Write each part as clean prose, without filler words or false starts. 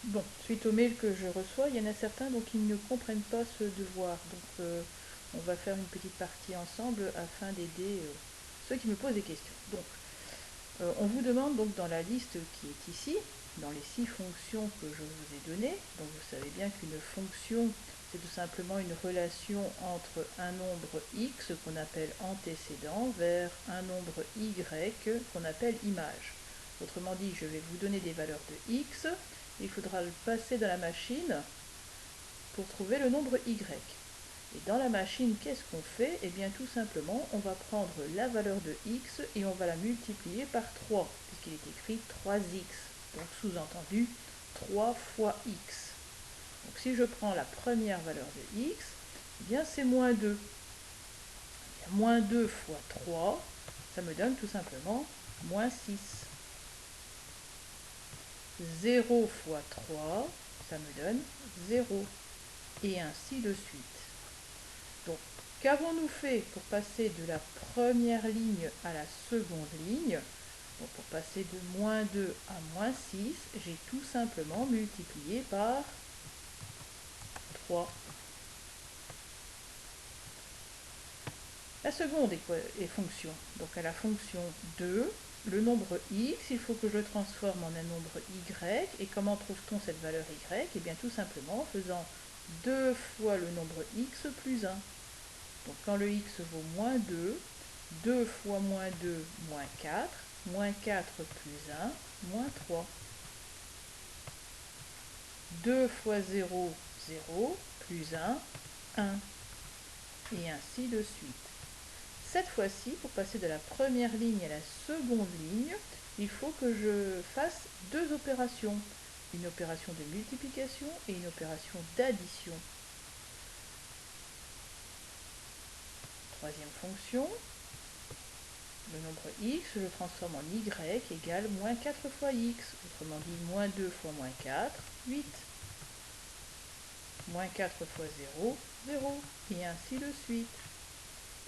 Bon, suite aux mails que je reçois, il y en a certains donc qui ne comprennent pas ce devoir. Donc on va faire une petite partie ensemble afin d'aider ceux qui me posent des questions. Donc on vous demande donc dans la liste qui est ici, dans les 6 fonctions que je vous ai données, donc vous savez bien qu'une fonction c'est tout simplement une relation entre un nombre x qu'on appelle antécédent vers un nombre y qu'on appelle image. Autrement dit, je vais vous donner des valeurs de x, il faudra le passer dans la machine pour trouver le nombre y. Et dans la machine, qu'est-ce qu'on fait? Eh bien tout simplement, on va prendre la valeur de x et on va la multiplier par 3, puisqu'il est écrit 3x. Donc sous-entendu, 3 fois x. Donc si je prends la première valeur de x, eh bien c'est moins 2. Moins 2 fois 3, ça me donne tout simplement moins 6. 0 fois 3, ça me donne 0. Et ainsi de suite. Donc, qu'avons-nous fait pour passer de la première ligne à la seconde ligne? Donc, pour passer de moins 2 à moins 6, j'ai tout simplement multiplié par 3. La seconde est fonction. Donc à la fonction 2, le nombre x, il faut que je le transforme en un nombre y. Et comment trouve-t-on cette valeur y? Eh bien tout simplement en faisant 2 fois le nombre x plus 1. Donc quand le x vaut moins 2, 2 fois moins 2, moins 4 plus 1, moins 3. 2 fois 0, 0, plus 1, 1. Et ainsi de suite. Cette fois-ci, pour passer de la première ligne à la seconde ligne, il faut que je fasse 2 opérations. Une opération de multiplication et une opération d'addition. Troisième fonction, le nombre x, je le transforme en y égale moins 4 fois x. Autrement dit, moins 2 fois moins 4, 8. Moins 4 fois 0, 0. Et ainsi de suite.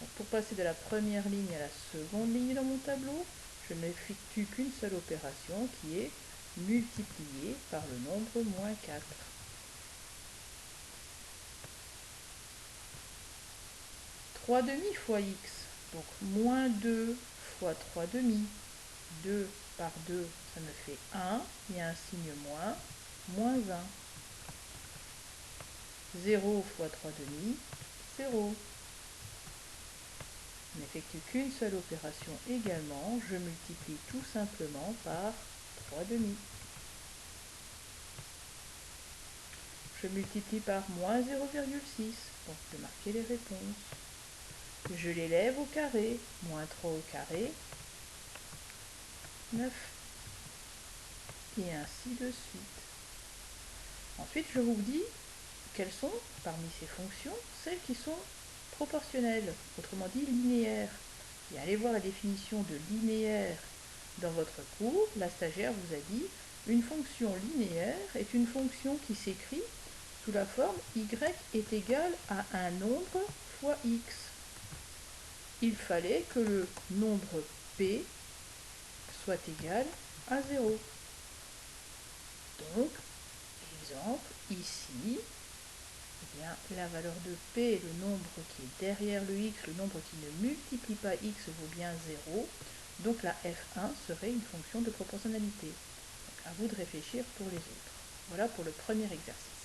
Donc, pour passer de la première ligne à la seconde ligne dans mon tableau, je n'effectue qu'une seule opération qui est multiplier par le nombre moins 4. 3 demi fois x, donc moins 2 fois 3 demi. 2 par 2, ça me fait 1, il y a un signe moins, moins 1. 0 fois 3 demi, 0. Je n'effectue qu'une seule opération également, je multiplie tout simplement par 3 demi. Je multiplie par moins 0,6, donc je vais marquer les réponses. Je l'élève au carré, moins 3 au carré, 9. Et ainsi de suite. Ensuite, je vous dis quelles sont, parmi ces fonctions, celles qui sont proportionnelles, autrement dit linéaires. Et allez voir la définition de linéaire dans votre cours. La stagiaire vous a dit une fonction linéaire est une fonction qui s'écrit sous la forme y est égal à un nombre fois x. Il fallait que le nombre p soit égal à 0. Donc, exemple, ici, eh bien, la valeur de p, le nombre qui est derrière le x, le nombre qui ne multiplie pas x vaut bien 0. Donc la f1 serait une fonction de proportionnalité. Donc, à vous de réfléchir pour les autres. Voilà pour le premier exercice.